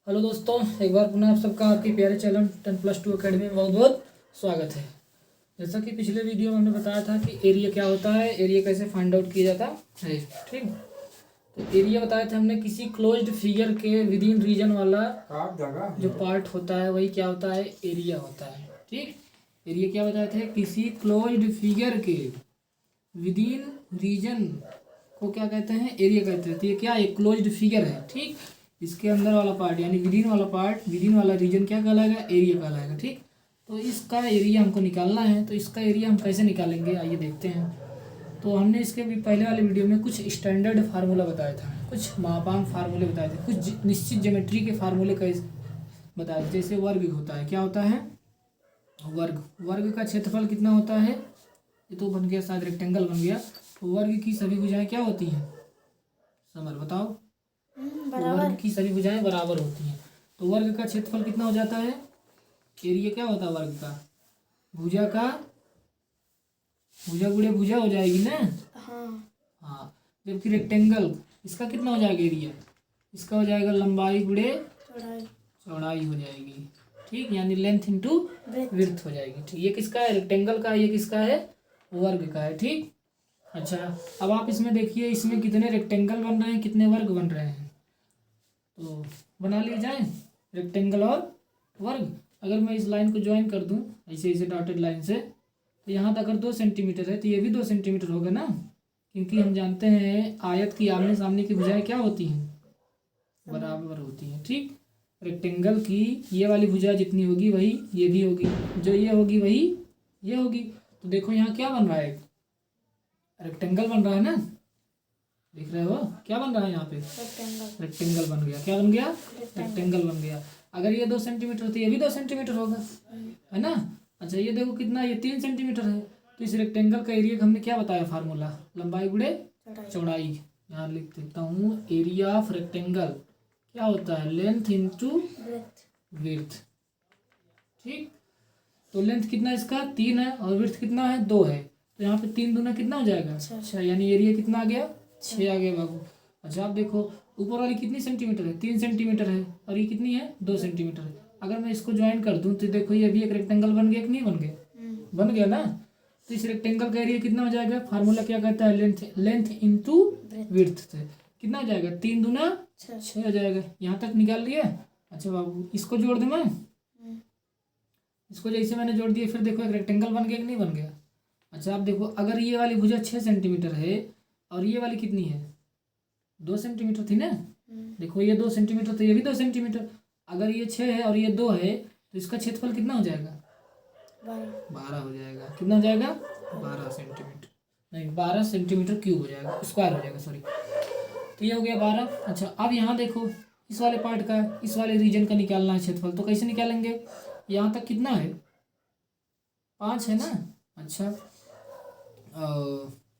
Hello दोस्तों, एक बार पुनः आप सबका आपके प्यारे चैनल 10+2 अकेडमी में बहुत बहुत स्वागत है। जैसा कि पिछले वीडियो में हमने बताया था कि एरिया क्या होता है, एरिया कैसे फाइंड आउट किया जाता है। ठीक, तो एरिया बताया था हमने किसी क्लोज्ड फिगर के विद इन रीजन वाला जो पार्ट होता है वही क्या होता है, एरिया होता है। ठीक, एरिया क्या बताए थे, किसी क्लोज्ड फिगर के विद इन रीजन को क्या कहते हैं, एरिया कहते हैं। तो ये क्या, एक क्लोज्ड फिगर है। ठीक, इसके अंदर वाला पार्ट यानी विदिन वाला पार्ट, विदिन वाला रीजन क्या कहलाएगा, एरिया कहलाएगा। ठीक, तो इसका एरिया हमको निकालना है। तो इसका एरिया हम कैसे निकालेंगे, आइए देखते हैं। तो हमने इसके भी पहले वाले वीडियो में कुछ स्टैंडर्ड फार्मूला बताया था, कुछ मापांक फार्मूले बताए थे, कुछ निश्चित ज्योमेट्री के फार्मूले कैसे बताए थे। जैसे वर्ग होता है, क्या होता है, वर्ग। वर्ग का क्षेत्रफल कितना होता है, ये तो बन गया शायद रेक्टेंगल बन गया। तो वर्ग की सभी भुजाएं क्या होती हैं, समर बताओ। वर्ग की सभी भुजाएं बराबर होती हैं। तो वर्ग का क्षेत्रफल कितना हो जाता है, एरिया क्या होता है वर्ग का, भुजा का भुजा गुणे भुजा हो जाएगी ना। हाँ, जबकि रेक्टेंगल इसका कितना हो जाएगा एरिया, इसका हो जाएगा लंबाई गुणे चौड़ाई हो जाएगी। ठीक, यानी लेंथ इंटू विड्थ हो जाएगी। ठीक, ये किसका है, रेक्टेंगल का, ये किसका है, वर्ग का है। ठीक, अच्छा, अब आप इसमें देखिए, इसमें कितने रेक्टेंगल बन रहे हैं, कितने वर्ग बन रहे हैं। तो बना लिए जाए रेक्टेंगल और वर्ग। अगर मैं इस लाइन को ज्वाइन कर दूं ऐसे ऐसे डॉटेड लाइन से, तो यहाँ तक अगर 2 सेंटीमीटर है तो ये भी 2 सेंटीमीटर होगा ना, क्योंकि हम जानते हैं आयत की आमने सामने की भुजाएं क्या होती हैं, बराबर होती हैं। ठीक, रेक्टेंगल की ये वाली भुजा जितनी होगी वही ये भी होगी, जो ये होगी वही ये होगी। तो देखो यहाँ क्या बन रहा है, रेक्टेंगल बन रहा है ना, दिख रहे हो क्या बन रहा है यहाँ पे, रेक्टेंगल बन गया। क्या बन गया, रेक्टेंगल बन गया। अगर ये 2 सेंटीमीटर तो ये भी 2 सेंटीमीटर होगा, है ना। अच्छा, ये देखो कितना, ये 3 सेंटीमीटर है। तो इस रेक्टेंगल का एरिया हमने क्या बताया फार्मूला, लंबाई गुणे चौड़ाई। यहाँ लिख देता हूँ, एरिया ऑफ रेक्टेंगल क्या होता है, लेंथ इंटू विड्थ। ठीक, तो लेंथ कितना इसका 3 है और विड्थ कितना है 2 है। तो यहाँ पे 3 दूना कितना हो जाएगा 6, यानी एरिया कितना आ गया 6 आ गया बाबू। अच्छा, आप देखो ऊपर वाली कितनी सेंटीमीटर है, 3 सेंटीमीटर है, और ये कितनी है 2 सेंटीमीटर है। अगर मैं इसको ज्वाइन कर दूं तो देखो ये भी एक रेक्टेंगल बन गया कि नहीं बन गया, बन गया ना। तो इस रेक्टेंगल का एरिया कितना हो जाएगा, फार्मूला क्या कहता है, लेंथ इंटू विड्थ से कितना हो जाएगा, 3 दूना 6 हो जाएगा। यहाँ तक निकाल लिया। अच्छा बाबू, इसको जोड़ दूं मैं, इसको जैसे मैंने जोड़ दिया, फिर देखो एक रेक्टेंगल बन गया कि नहीं बन गया। अच्छा, आप देखो अगर ये वाली भुजा 6 सेंटीमीटर है और ये वाली कितनी है 2 सेंटीमीटर थी ना। देखो ये 2 सेंटीमीटर तो ये भी 2 सेंटीमीटर। अगर ये 6 है और ये 2 है तो इसका क्षेत्रफल कितना हो जाएगा, 12 हो जाएगा। कितना हो जाएगा, 12 सेंटीमीटर, नहीं 12 सेंटीमीटर क्यूब हो जाएगा, स्क्वायर हो जाएगा, सॉरी। तो ये हो गया 12। अच्छा, अब यहाँ देखो इस वाले पार्ट का, इस वाले रीजन का निकालना है क्षेत्रफल। तो कैसे निकालेंगे, यहाँ तक कितना है 5 है ना। अच्छा,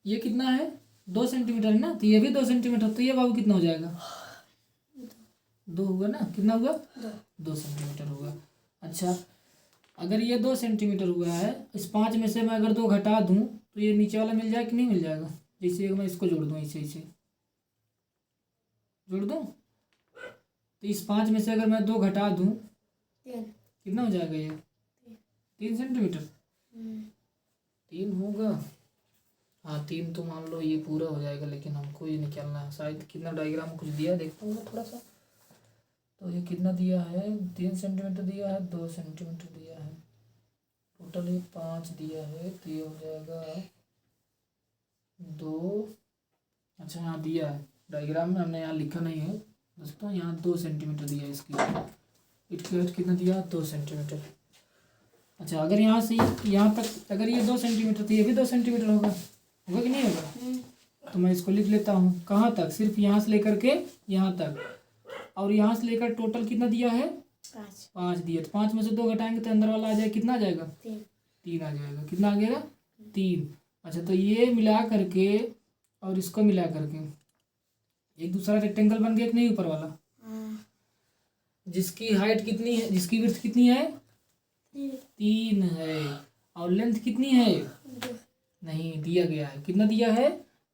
ये कितना है 2 सेंटीमीटर है ना, तो ये भी 2 सेंटीमीटर। तो ये बाबू कितना हो जाएगा, 2 होगा ना, कितना होगा 2 सेंटीमीटर होगा। अच्छा, अगर ये 2 सेंटीमीटर हुआ है, इस 5 में से मैं अगर 2 घटा दूं तो ये नीचे वाला मिल जाए कि नहीं मिल जाएगा। जैसे मैं इसको जोड़ दूं, ऐसे ऐसे जोड़ दूं, तो इस 5 में से अगर मैं 2 घटा दूं कितना हो जाएगा, ये 3 सेंटीमीटर 3 होगा। हाँ 3 तो मान लो ये पूरा हो जाएगा, लेकिन हमको ये निकालना है शायद कितना, डायग्राम कुछ दिया है देखता हूँ थोड़ा सा। तो ये कितना दिया है, 3 सेंटीमीटर दिया है, 2 सेंटीमीटर दिया है, टोटल ये 5 दिया है। तो ये हो जाएगा 2। अच्छा, यहाँ दिया है डायग्राम में, हमने यहाँ लिखा नहीं है दोस्तों, यहाँ 2 सेंटीमीटर दिया है इसकी, इसकी हाइट कितना दिया 2 सेंटीमीटर। अच्छा, अगर यहाँ से यहाँ तक अगर ये 2 सेंटीमीटर तो ये भी 2 सेंटीमीटर होगा, होगा कि नहीं होगा। तो मैं इसको लिख लेता हूँ, कहाँ तक, सिर्फ यहाँ से लेकर के यहाँ तक, और यहाँ से लेकर टोटल कितना दिया है 5 दिया। तो 5 में से 2 घटाएंगे तो अंदर वाला आ जाएगा, कितना आ जाएगा 3 आ जाएगा। कितना आ जाएगा 3। अच्छा, तो ये मिला करके और इसको मिला करके एक दूसरा रेक्टेंगल बन गया कि नहीं, ऊपर वाला जिसकी हाइट कितनी है, जिसकी विड्थ कितनी है 3 है, और लेंथ कितनी है नहीं दिया गया है। कितना दिया है,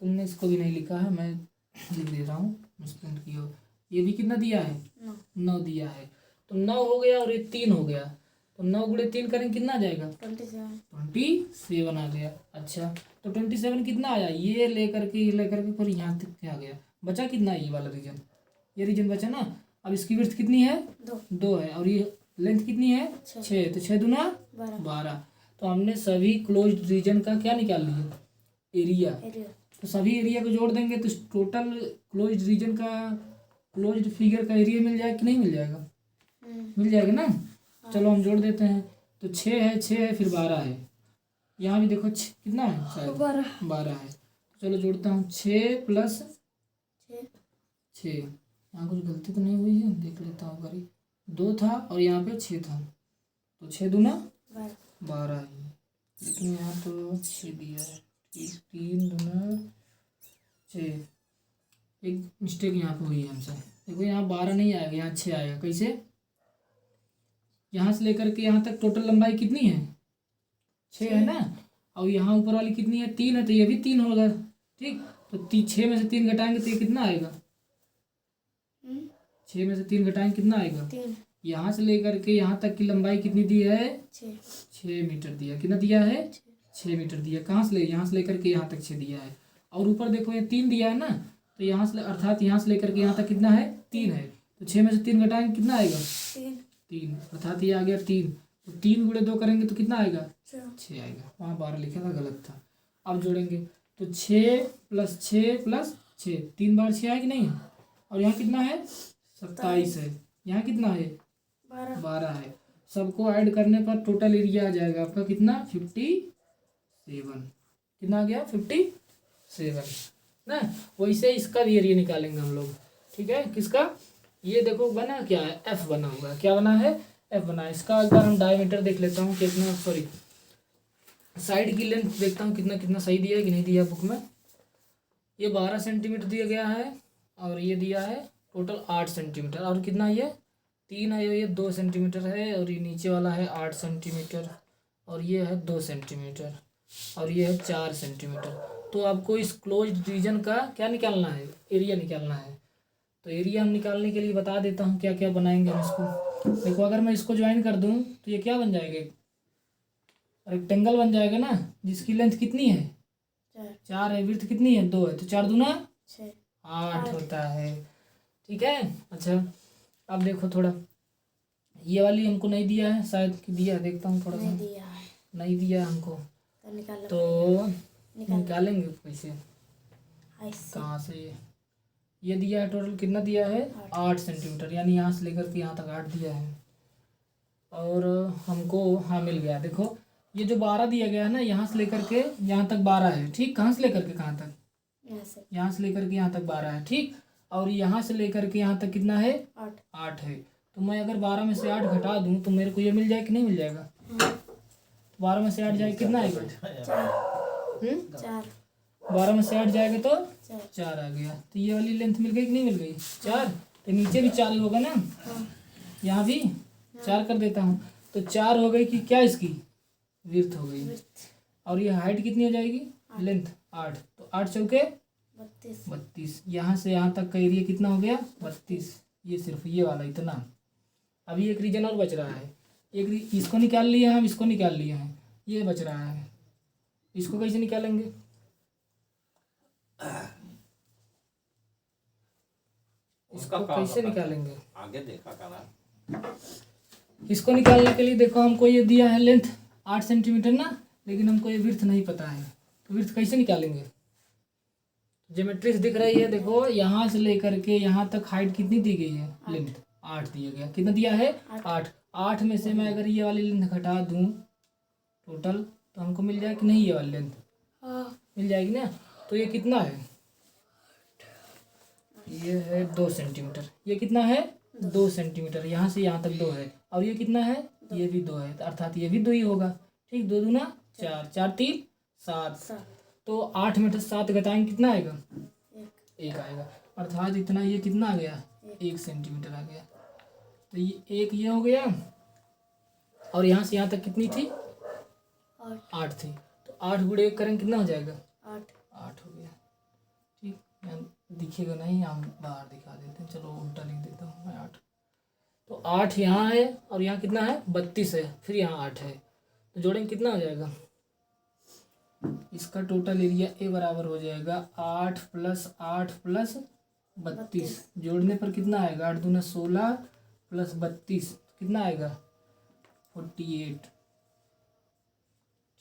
तुमने इसको भी नहीं लिखा है, मैं लिख दे रहा हूँ, मिसप्रिंट किया। ये भी कितना दिया है 9 दिया है, तो 9 हो गया और ये 3 हो गया, तो 9 गुणे 3 करेंगे कितना आ जाएगा? 27 आ गया। अच्छा, तो 27 कितना आया? ये लेकर के फिर यहाँ तक क्या आ गया, बचा कितना ये वाला रीजन, ये रीजन बचा ना। अब इसकी विड्थ कितनी है? 2 है, और ये लेंथ कितनी है? 6, तो 6 दूना 12। तो हमने सभी क्लोज्ड रीजन का क्या निकाल लिया? एरिया। तो सभी एरिया को जोड़ देंगे तो टोटल क्लोज्ड रीजन का, क्लोज्ड फिगर का एरिया मिल जाएगा कि नहीं मिल जाएगा? मिल जाएगा ना। चलो हम जोड़ देते हैं। तो 6 है, फिर 12 है, यहाँ भी देखो कितना है, शायद 12 है। चलो जोड़ता हूँ, 6 प्लस 6, यहाँ कुछ गलती तो नहीं हुई है, देख लेता हूँ करी, 2 था और यहाँ पे 6 था, तो 6 दूना 12 है, लेकिन यहाँ तो 6 दिया है, 3 दूना 6, एक मिस्टेक यहाँ पे हुई है हमसे। देखो यहाँ 12 नहीं आएगा, यहाँ 6 आएगा। कैसे? यहाँ से लेकर के यहाँ तक टोटल लंबाई कितनी है? 6 है ना, और यहाँ ऊपर वाली कितनी है? 3 है, तो ये भी 3 होगा। ठीक, तो 6 में से 3 घटाएंगे तो ये कितना आएगा? 6 में से 3 घटाएंगे कितना आएगा? 3। यहाँ से लेकर के यहाँ तक की लंबाई कितनी दी है? 6 मीटर दिया। कितना दिया है? 6 मीटर दिया। कहाँ से यहाँ से लेकर के यहाँ तक 6 दिया है, और ऊपर देखो ये 3 दिया है ना, तो यहाँ से अर्थात यहाँ से लेकर के यहाँ तक कितना है? 3 है, तो 6 में से 3 घटाएंगे कितना आएगा? 3, अर्थात ये आ गया 3। तो 3 गुणे 2 करेंगे तो कितना आएगा? 6 आएगा। वहाँ 12 लिखा था, गलत था। अब जोड़ेंगे तो 6 प्लस 6 प्लस 6, 3 बार 6 है कि नहीं? और यहाँ कितना है? 27 है। यहाँ कितना है? 12 है। सबको ऐड करने पर टोटल एरिया आ जाएगा आपका कितना? 57। कितना आ गया? 57 ना। वैसे इसका भी एरिया निकालेंगे हम लोग। ठीक है, किसका? ये देखो बना क्या है? एफ बना हुआ है। क्या बना है? एफ बना है। इसका एक बार हम डायमीटर देख लेता हूँ कितना, सॉरी साइड की लेंथ देखता हूँ कितना कितना सही दिया है कि नहीं दिया बुक में। ये 12 सेंटीमीटर दिया गया है, और ये दिया है टोटल 8 सेंटीमीटर, और कितना ये 3 है, ये 2 सेंटीमीटर है, और ये नीचे वाला है 8 सेंटीमीटर, और ये है 2 सेंटीमीटर, और ये है 4 सेंटीमीटर। तो आपको इस क्लोज्ड रीजन का क्या निकालना है? एरिया निकालना है। तो एरिया हम निकालने के लिए बता देता हूँ क्या क्या बनाएंगे हम इसको। देखो अगर मैं इसको ज्वाइन कर दूँ तो ये क्या बन जाएगा? रेक्टेंगल बन जाएगा ना, जिसकी लेंथ कितनी है? 4 है, विड्थ कितनी है? 2 है, तो 4 दूना 8 होता है। ठीक है। अच्छा, अब देखो थोड़ा, ये वाली हमको नहीं दिया है, शायद कि दिया, देखता हूँ थोड़ा सा। नहीं दिया हमको, तो निकालेंगे कैसे? कहाँ से? ये दिया है, टोटल कितना दिया है? 8 सेंटीमीटर, यानी यहाँ से लेकर के यहाँ तक 8 दिया है, और हमको हाँ मिल गया। देखो ये जो 12 दिया गया है ना, यहाँ से लेकर के यहाँ तक 12 है। ठीक, कहाँ से लेकर के कहाँ तक? यहाँ से लेकर के यहाँ तक 12 है। ठीक, और यहाँ से लेकर के यहाँ तक कितना है? 8 है। तो मैं अगर 12 में से 8 घटा दूँ तो मेरे को ये मिल जाए कि नहीं मिल जाएगा? 12 में से 8 जाएगा कितना आएगा? 4। 12 में से 8 जाएगा तो 4 आ गया। तो ये वाली लेंथ मिल गई कि नहीं मिल गई? 4। तो नीचे भी 4 होगा ना, यहाँ भी 4 कर देता हूँ, तो 4 हो गई कि क्या इसकी विड्थ हो गई, और ये हाइट कितनी हो जाएगी? लेंथ 8, तो 8 चौके 32। यहाँ से यहाँ तक का एरिया कितना हो गया? 32। ये सिर्फ ये वाला इतना। अभी एक रीजन और बच रहा है, एक इसको निकाल लिया हम, इसको निकाल लिया है, ये बच रहा है। इसको कैसे निकालेंगे? इसको कैसे निकालेंगे? आगे देखा करा। इसको निकालने के लिए देखो हमको ये दिया है लेंथ 8 सेंटीमीटर ना, लेकिन हमको ये विड्थ नहीं पता है, तो विड्थ कैसे निकालेंगे? ज्योमेट्रिक्स दिख रही है, देखो यहाँ से लेकर के यहाँ तक हाइट कितनी दी गई है? लेंथ 8 दिया गया। कितना दिया है? 8। 8 में से मैं अगर ये वाली लेंथ घटा दूँ टोटल, तो हमको मिल जाए कि नहीं? ये वाली लेंथ मिल जाएगी ना। तो ये कितना है? ये है 2 सेंटीमीटर। ये कितना है? 2 सेंटीमीटर। यहाँ से यहाँ तक 2 है, और ये कितना है? ये भी 2 है, अर्थात ये भी 2 ही होगा। ठीक, 2 दूना 4, 4 3 7। तो 8 में से 7 घटाएंगे कितना आएगा? 1 आएगा, अर्थात इतना, ये कितना आ गया? 1 सेंटीमीटर आ गया। तो ये एक ये हो गया, और यहाँ से यहाँ तक कितनी थी? 8 थी, तो 8 गुणे 1 करेंगे कितना हो जाएगा? 8 हो गया। ठीक, दिखेगा नहीं, हम बाहर दिखा देते हैं, चलो उल्टा लिख देता हूँ मैं 8। तो 8 यहाँ है और यहाँ कितना है 32 है, फिर यहाँ 8 है, तो जोड़ेंगे कितना हो जाएगा। इसका टोटल एरिया ए बराबर हो जाएगा 8 + 8 + 32। जोड़ने पर कितना आएगा 8 दूना 16 + 32 कितना आएगा 48।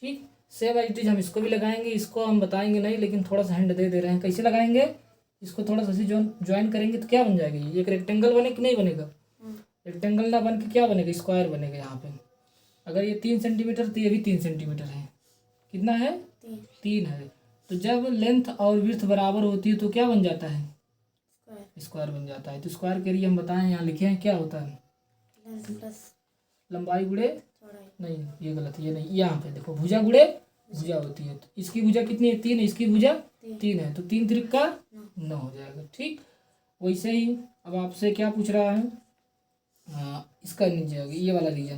ठीक, सेम एज इट इज हम इसको भी लगाएंगे। इसको हम बताएंगे नहीं, लेकिन थोड़ा सा हिंट दे रहे हैं कैसे लगाएंगे। इसको थोड़ा सा ज्वाइन करेंगे तो क्या बन जाएगा, ये एक रेक्टेंगल बने कि नहीं बनेगा। रेक्टेंगल ना बन के क्या बनेगा, स्क्वायर बनेगा। यहाँ पे अगर ये 3 सेंटीमीटर तो ये भी 3 सेंटीमीटर है। कितना है 3 है। तो जब लेंथ और विड्थ बराबर होती है तो क्या बन जाता है स्क्वायर बन जाता है। तो स्क्वायर के लिए हम बताएं, यहाँ लिखे हैं क्या होता है लंबाई गुणे नहीं, ये गलत, ये नहीं, यहाँ पे देखो भुजा गुणे भुजा होती है। तो इसकी भुजा कितनी है 3 है, इसकी भुजा 3 है, तो 3 त्रिक का 9 हो जाएगा। ठीक, वैसे ही अब आपसे क्या पूछ रहा है, इसका नीचे ये वाला रीजन